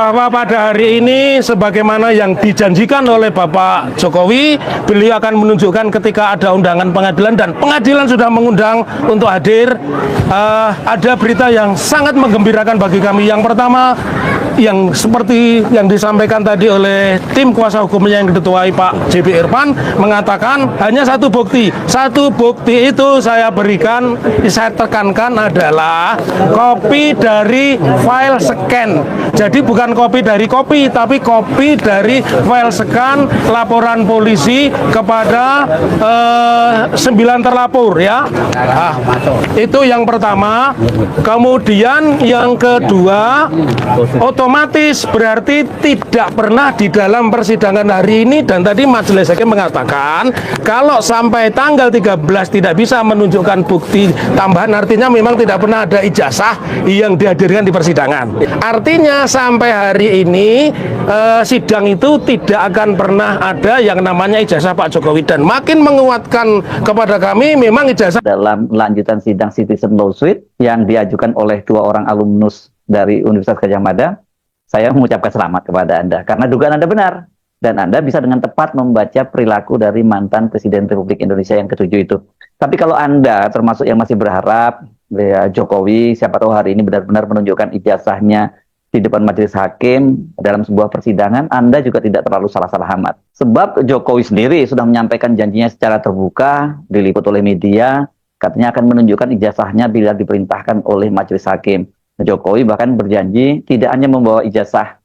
bahwa pada hari ini sebagaimana yang dijanjikan oleh Bapak Jokowi, beliau akan menunjukkan ketika ada undangan pengadilan dan pengadilan sudah mengundang untuk hadir. Ada berita yang sangat menggembirakan bagi kami. Yang pertama, yang seperti yang disampaikan tadi oleh tim kuasa hukumnya yang diketuai Pak JB Irfan, mengatakan hanya satu bukti. Satu bukti itu saya berikan, saya tekankan adalah kopi dari file scan. Jadi bukan kopi dari kopi, tapi kopi dari file scan laporan polisi kepada 9 terlapor ya. Nah, itu yang pertama. Kemudian yang kedua, otomatis berarti tidak pernah di dalam persidangan hari ini, dan tadi majelis hakim mengatakan kalau sampai tanggal 13 tidak bisa menunjukkan bukti tambahan, artinya memang tidak pernah ada ijazah yang dihadirkan di persidangan. Artinya sampai hari ini sidang itu tidak akan pernah ada yang namanya ijazah Pak Jokowi, dan makin menguatkan kepada kami memang ijazah. Dalam lanjutan sidang Citizen Lawsuit yang diajukan oleh 2 orang alumnus dari Universitas Gadjah Mada, saya mengucapkan selamat kepada Anda karena dugaan Anda benar, dan Anda bisa dengan tepat membaca perilaku dari mantan Presiden Republik Indonesia yang ke-7 itu. Tapi kalau Anda termasuk yang masih berharap ya, Jokowi siapa tahu hari ini benar-benar menunjukkan ijazahnya di depan majelis hakim dalam sebuah persidangan, Anda juga tidak terlalu salah-salah amat. Sebab Jokowi sendiri sudah menyampaikan janjinya secara terbuka, diliput oleh media, katanya akan menunjukkan ijazahnya bila diperintahkan oleh majelis hakim. Jokowi bahkan berjanji tidak hanya membawa ijazah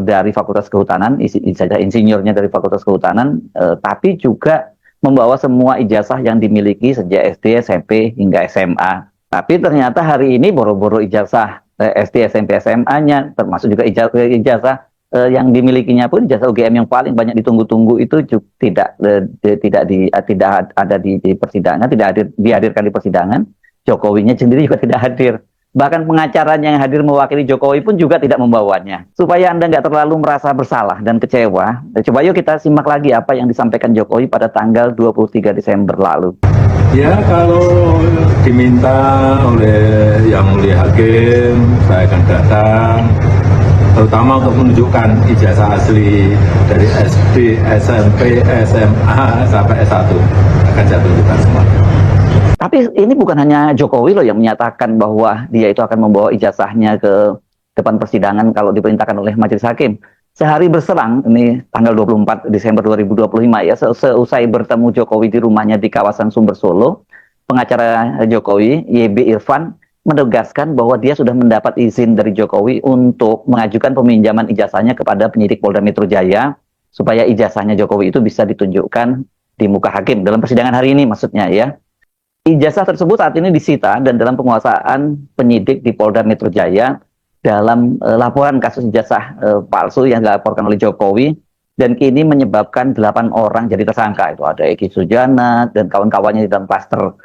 dari Fakultas Kehutanan, ijazah insinyurnya dari Fakultas Kehutanan, tapi juga membawa semua ijazah yang dimiliki sejak SD, SMP, hingga SMA. Tapi ternyata hari ini boro-boro ijazah SD, SMP, SMA-nya, termasuk juga ijazah yang dimilikinya pun ijazah UGM yang paling banyak ditunggu-tunggu itu juga tidak ada di persidangan, tidak dihadirkan di persidangan. Jokowinya sendiri juga tidak hadir. Bahkan pengacaranya yang hadir mewakili Jokowi pun juga tidak membawanya. Supaya Anda nggak terlalu merasa bersalah dan kecewa, coba yuk kita simak lagi apa yang disampaikan Jokowi pada tanggal 23 Desember lalu. Ya, kalau diminta oleh Yang Mulia Hakim, saya akan datang, terutama untuk menunjukkan ijazah asli dari SD, SMP, SMA, sampai S1. Akan saya tunjukkan semua. Tapi ini bukan hanya Jokowi loh yang menyatakan bahwa dia itu akan membawa ijazahnya ke depan persidangan kalau diperintahkan oleh majelis hakim. Sehari berselang, ini tanggal 24 Desember 2025 ya, seusai bertemu Jokowi di rumahnya di kawasan Sumber Solo, pengacara Jokowi, YB Irfan, menegaskan bahwa dia sudah mendapat izin dari Jokowi untuk mengajukan peminjaman ijazahnya kepada penyidik Polda Metro Jaya, supaya ijazahnya Jokowi itu bisa ditunjukkan di muka hakim dalam persidangan hari ini maksudnya ya. Ijazah tersebut saat ini disita dan dalam penguasaan penyidik di Polda Metro Jaya dalam laporan kasus ijazah palsu yang dilaporkan oleh Jokowi, dan kini menyebabkan 8 orang jadi tersangka. Itu ada Eki Sujana dan kawan-kawannya di dalam klaster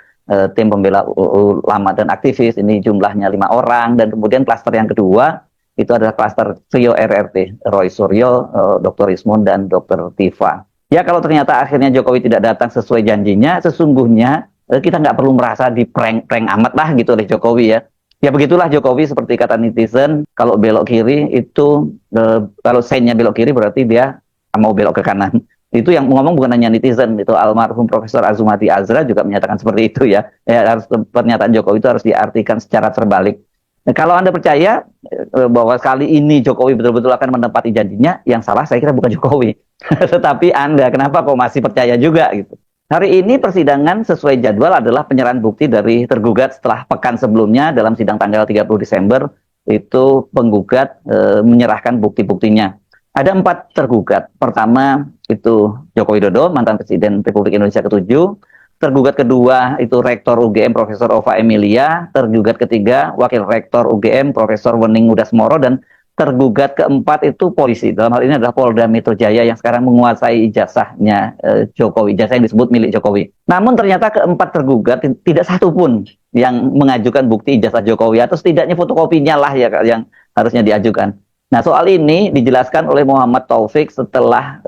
tim pembela ulama dan aktivis, ini jumlahnya 5 orang, dan kemudian klaster yang kedua itu adalah klaster trio RRT, Roy Suryo, Dr. Ismun, dan Dr. Tifa. Ya, kalau ternyata akhirnya Jokowi tidak datang sesuai janjinya, sesungguhnya kita nggak perlu merasa di prank amat lah gitu oleh Jokowi ya. Ya begitulah Jokowi, seperti kata netizen, kalau belok kiri itu, kalau sign-nya belok kiri berarti dia mau belok ke kanan. Itu yang ngomong bukan hanya netizen, itu almarhum Profesor Azumati Azra juga menyatakan seperti itu ya. Harus, pernyataan Jokowi itu harus diartikan secara terbalik. Nah, kalau Anda percaya bahwa kali ini Jokowi betul-betul akan menepati janjinya, yang salah saya kira bukan Jokowi. Tetapi Anda, kenapa kok masih percaya juga gitu? Hari ini persidangan sesuai jadwal adalah penyerahan bukti dari tergugat setelah pekan sebelumnya dalam sidang tanggal 30 Desember, itu penggugat menyerahkan bukti-buktinya. Ada 4 tergugat. Pertama itu Joko Widodo, mantan Presiden Republik Indonesia ke-7. Tergugat kedua itu Rektor UGM Profesor Ova Emilia. Tergugat ketiga Wakil Rektor UGM Profesor Wening Udasmoro. Dan tergugat keempat itu polisi. Dalam hal ini adalah Polda Metro Jaya yang sekarang menguasai ijazahnya Jokowi, ijazah yang disebut milik Jokowi. Namun ternyata keempat tergugat tidak satu pun yang mengajukan bukti ijazah Jokowi, atau setidaknya fotokopinya lah ya yang harusnya diajukan. Nah, soal ini dijelaskan oleh Muhammad Taufik setelah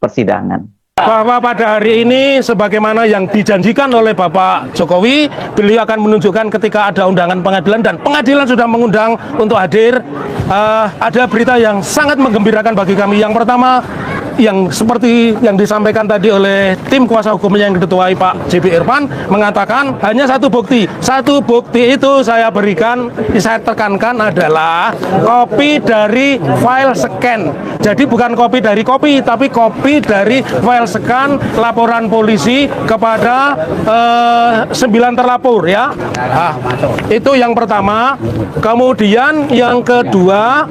persidangan. bahwa pada hari ini sebagaimana yang dijanjikan oleh Bapak Jokowi, beliau akan menunjukkan ketika ada undangan pengadilan dan pengadilan sudah mengundang untuk hadir. Ada berita yang sangat menggembirakan bagi kami. Yang pertama, yang seperti yang disampaikan tadi oleh tim kuasa hukumnya yang diketuai Pak JB Irfan, mengatakan hanya satu bukti. Satu bukti itu saya berikan, saya tekankan adalah kopi dari file scan. Jadi bukan kopi dari kopi, tapi kopi dari file scan laporan polisi kepada 9 terlapor ya. Nah, itu yang pertama. Kemudian yang kedua,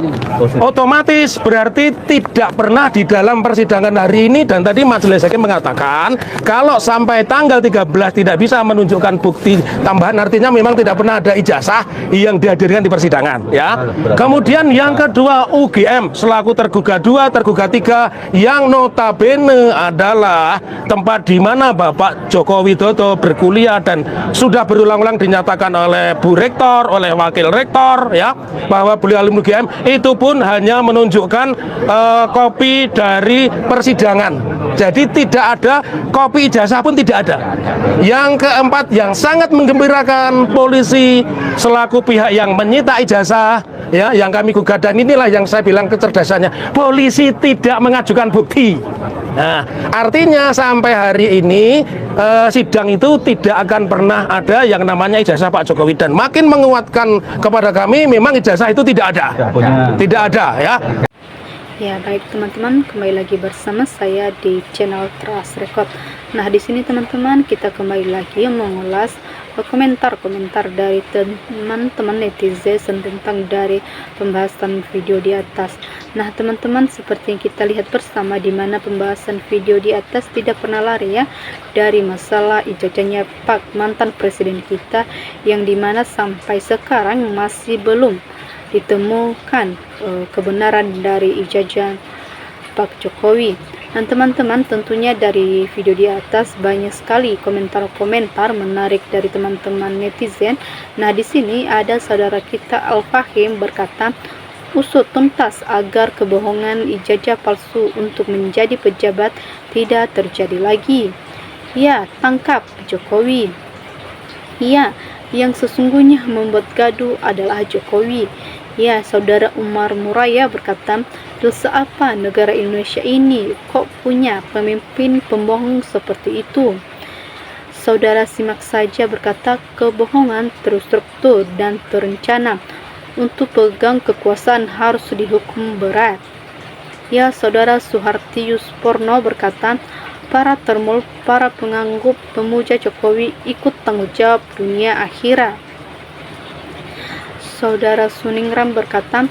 otomatis berarti tidak pernah di dalam persidangan hari ini, dan tadi majelis hakim mengatakan kalau sampai tanggal 13 tidak bisa menunjukkan bukti tambahan, artinya memang tidak pernah ada ijazah yang dihadirkan di persidangan ya. Kemudian yang kedua, UGM selaku tergugat 2, tergugat 3 yang notabene adalah tempat di mana Bapak Joko Widodo berkuliah dan sudah berulang-ulang dinyatakan oleh Bu Rektor, oleh Wakil Rektor ya, bahwa beliau alumni UGM, itu pun hanya menunjukkan kopi dari persidangan. Jadi tidak ada kopi ijazah pun tidak ada. Yang keempat yang sangat menggembirakan, polisi selaku pihak yang menyita ijazah ya, yang kami gugat, dan inilah yang saya bilang kecerdasannya, polisi tidak mengajukan bukti. Nah, artinya sampai hari ini sidang itu tidak akan pernah ada yang namanya ijazah Pak Jokowi, dan makin menguatkan kepada kami memang ijazah itu tidak ada. Tidak ada ya. Ya, baik teman-teman, kembali lagi bersama saya di channel Trust Record. Nah, di sini teman-teman kita kembali lagi mengulas komentar-komentar dari teman-teman netizen tentang dari pembahasan video di atas. Nah, teman-teman, seperti yang kita lihat bersama, di mana pembahasan video di atas tidak pernah lari ya dari masalah ijazahnya Pak mantan presiden kita, yang dimana sampai sekarang masih belum ditemukan kebenaran dari ijazah Pak Jokowi. Dan teman-teman, tentunya dari video di atas banyak sekali komentar-komentar menarik dari teman-teman netizen. Nah, di sini ada saudara kita Al-Fahim berkata, usut tuntas agar kebohongan ijazah palsu untuk menjadi pejabat tidak terjadi lagi. Ya, tangkap Jokowi. Ya, yang sesungguhnya membuat gaduh adalah Jokowi. Ya, saudara Umar Muraya berkata, dosa apa negara Indonesia ini kok punya pemimpin pembohong seperti itu? Saudara simak saja berkata, kebohongan terstruktur dan terencana untuk pegang kekuasaan harus dihukum berat. Ya, saudara Suhartius Porno berkata, para termul, para pengangguk pemuja Jokowi ikut tanggung jawab dunia akhirat. Saudara Suningram berkata,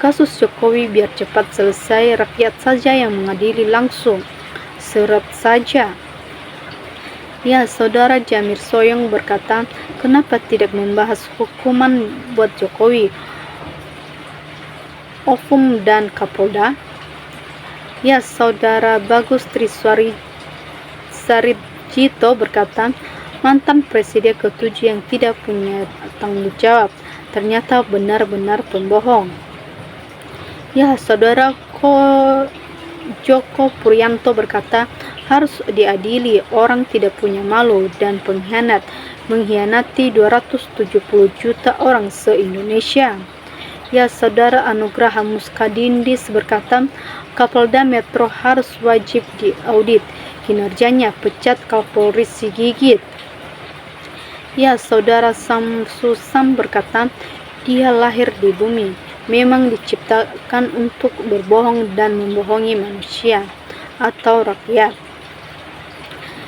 kasus Jokowi biar cepat selesai, rakyat saja yang mengadili langsung, seret saja. Ya, saudara Jamir Soyong berkata, kenapa tidak membahas hukuman buat Jokowi, Ofum dan Kapolda? Ya, saudara Bagus Triswari Sarijito berkata, mantan presiden ke-7 yang tidak punya tanggung jawab ternyata benar-benar pembohong. Ya, saudara Joko Puryanto berkata, harus diadili, orang tidak punya malu dan pengkhianat, mengkhianati 270 juta orang se-Indonesia. Ya, saudara Anugraha Muskadindis berkata, Kapolda Metro harus wajib diaudit, kinerjanya pecat Kapolri Sigigit. Ya, saudara Samsusam berkata, dia lahir di bumi, memang diciptakan untuk berbohong dan membohongi manusia atau rakyat.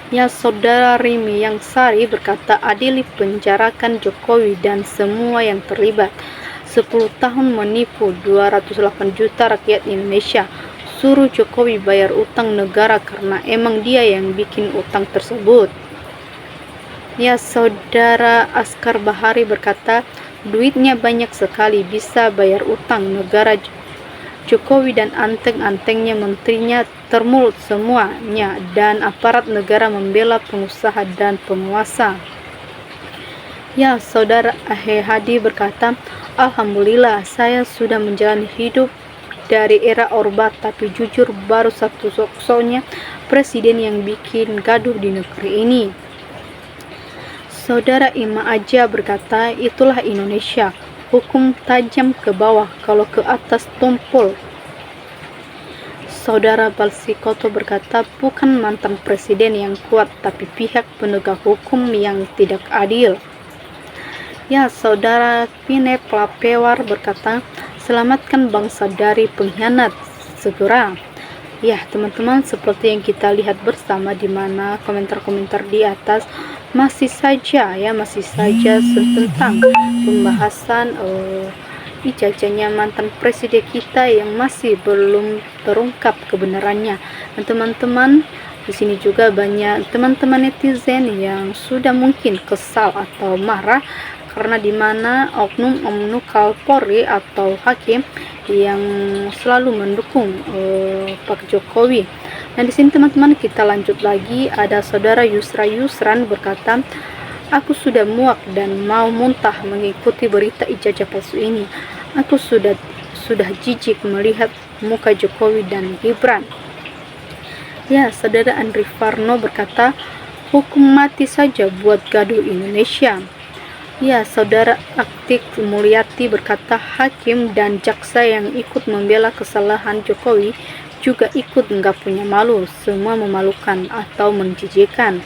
Ya, saudara Rimi Yang Sari berkata, adili, penjarakan Jokowi dan semua yang terlibat. 10 tahun menipu 208 juta rakyat Indonesia. Suruh Jokowi bayar utang negara karena emang dia yang bikin utang tersebut. Ya, saudara Askar Bahari berkata, duitnya banyak sekali, bisa bayar utang negara. Jokowi dan anteng-antengnya menterinya termul semuanya, dan aparat negara membela pengusaha dan penguasa. Ya, saudara Ahe Hadi berkata, alhamdulillah saya sudah menjalani hidup dari era Orba, tapi jujur baru satu-satunya presiden yang bikin gaduh di negeri ini. Saudara Ima Aja berkata, itulah Indonesia, hukum tajam ke bawah, kalau ke atas tumpul. Saudara Balsikoto berkata, bukan mantan presiden yang kuat, tapi pihak penegak hukum yang tidak adil. Ya, saudara Pine Plapewar berkata, selamatkan bangsa dari pengkhianat segera. Ya, teman-teman, seperti yang kita lihat bersama di mana komentar-komentar di atas masih saja tentang pembahasan ijazahnya mantan presiden kita yang masih belum terungkap kebenarannya. Dan teman-teman, di sini juga banyak teman-teman netizen yang sudah mungkin kesal atau marah karena di mana oknum Kapolri atau hakim yang selalu mendukung Pak Jokowi. Dan di sini teman-teman, kita lanjut lagi. Ada saudara Yusra Yusran berkata, aku sudah muak dan mau muntah mengikuti berita ijazah palsu ini. Aku sudah jijik melihat muka Jokowi dan Gibran. Ya, saudara Andri Farno berkata, hukum mati saja buat gaduh Indonesia. Ya, saudara Aktik Mulyati berkata, hakim dan jaksa yang ikut membela kesalahan Jokowi juga ikut nggak punya malu, semua memalukan atau menjijikkan.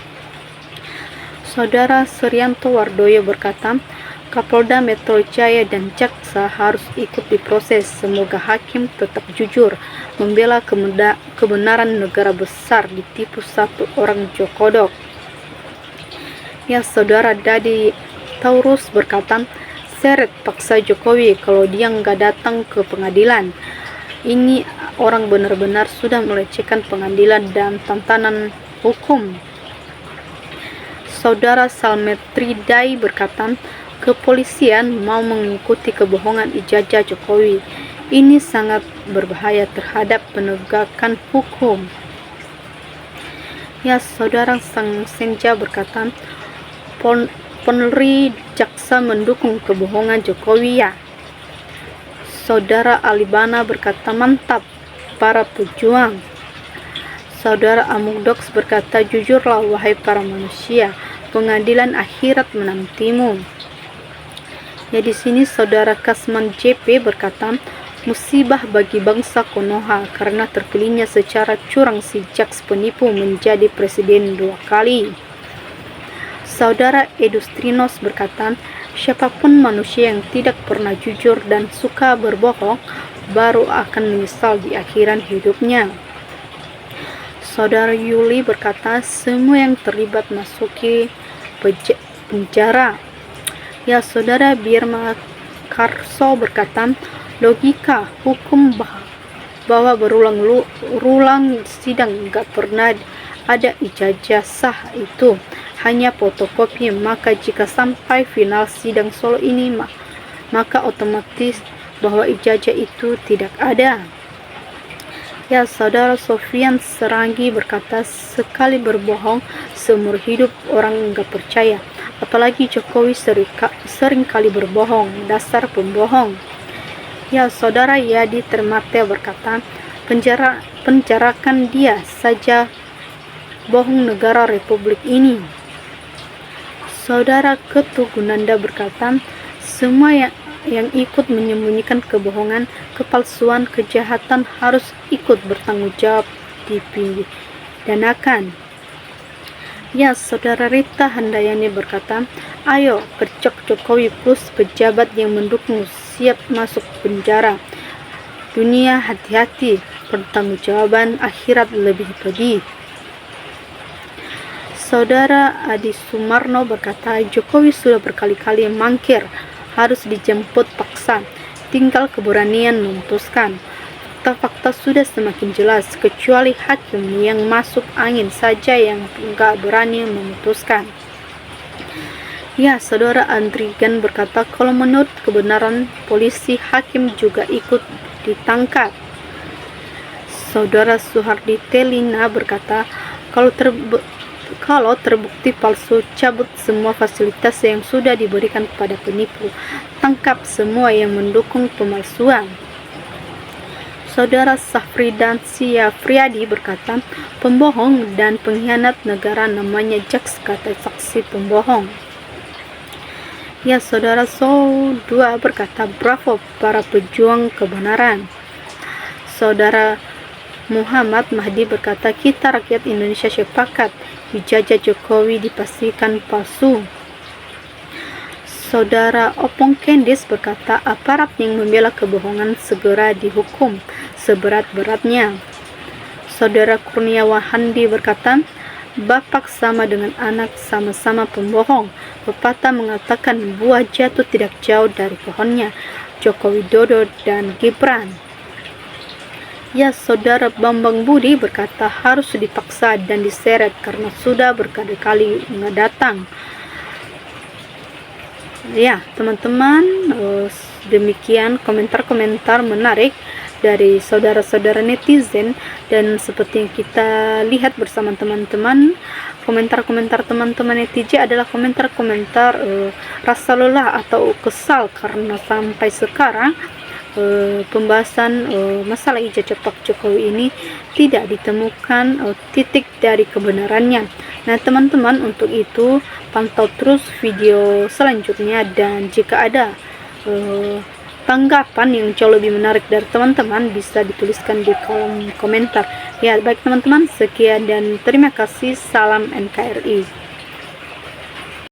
Saudara Suryanto Wardoyo berkata, Kapolda Metro Jaya dan jaksa harus ikut diproses, semoga hakim tetap jujur membela kebenaran negara besar ditipu satu orang Jokodok. Ya, saudara Dadi Taurus berkata, seret paksa Jokowi kalau dia nggak datang ke pengadilan. Ini orang benar-benar sudah melecehkan pengadilan dan tantanan hukum. Saudara Salmetri Dai berkata, kepolisian mau mengikuti kebohongan ijazah Jokowi. Ini sangat berbahaya terhadap penegakan hukum. Ya, saudara Sang Senja berkata, Polri jaksa mendukung kebohongan Jokowi ya. Saudara Alibana berkata, mantap para pejuang. Saudara Amugdox berkata, jujurlah wahai para manusia, pengadilan akhirat menantimu. Ya, di sini saudara Kasman JP berkata, musibah bagi bangsa Konoha karena terpilihnya secara curang si jaks penipu menjadi presiden 2 kali. Saudara Edustrinos berkata, siapapun manusia yang tidak pernah jujur dan suka berbohong baru akan menyesal di akhiran hidupnya. Saudara Yuli berkata, semua yang terlibat masuki penjara. Ya, saudara Birma Karso berkata, logika hukum bahwa berulang sidang gak pernah ada ijazah sah itu hanya fotokopi, maka jika sampai final sidang Solo ini maka otomatis bahwa ijazah itu tidak ada. Ya, saudara Sofian Serangi berkata, sekali berbohong seumur hidup orang nggak percaya, apalagi Jokowi sering kali berbohong, dasar pembohong. Ya, saudara Yadi Termate berkata, penjarakan dia saja, bohong negara republik ini. Saudara Ketu Gunanda berkata, semua yang ikut menyembunyikan kebohongan, kepalsuan, kejahatan harus ikut bertanggung jawab, dipidanakan. Ya, saudara Rita Handayani berkata, ayo kercok Jokowi plus pejabat yang mendukung siap masuk penjara. Dunia hati-hati, pertanggungjawaban akhirat lebih pedih. Saudara Adi Sumarno berkata, Jokowi sudah berkali-kali mangkir, harus dijemput paksa, tinggal keberanian memutuskan. Fakta-fakta sudah semakin jelas, kecuali hakim yang masuk angin saja yang enggak berani memutuskan. Ya, saudara Andrigan berkata, kalau menurut kebenaran polisi, hakim juga ikut ditangkap. Saudara Suhardi Telina berkata, kalau terbukti palsu, cabut semua fasilitas yang sudah diberikan kepada penipu, tangkap semua yang mendukung pemalsuan. Saudara Safridan Syafriadi berkata, pembohong dan pengkhianat negara namanya Jaks, kata saksi pembohong. Ya, saudara So2 berkata, bravo para pejuang kebenaran. Saudara Muhammad Mahdi berkata, kita rakyat Indonesia sepakat, dijajah Jokowi dipastikan palsu. Saudara Opong Kendis berkata, aparat yang membela kebohongan segera dihukum seberat-beratnya. Saudara Kurniawan Handi berkata, bapak sama dengan anak sama-sama pembohong. Pepatah mengatakan buah jatuh tidak jauh dari pohonnya. Joko Widodo dan Gibran. Ya, saudara Bambang Budi berkata harus dipaksa dan diseret karena sudah berkali-kali datang. Ya, teman-teman, demikian komentar-komentar menarik dari saudara-saudara netizen, dan seperti yang kita lihat bersama teman-teman, komentar-komentar teman-teman netizen adalah komentar-komentar rasa lelah atau kesal karena sampai sekarang pembahasan masalah ijazah Pak Jokowi ini tidak ditemukan titik dari kebenarannya. Nah, teman-teman, untuk itu pantau terus video selanjutnya, dan jika ada tanggapan yang jauh lebih menarik dari teman-teman bisa dituliskan di kolom komentar. Ya, baik teman-teman, sekian dan terima kasih. Salam NKRI.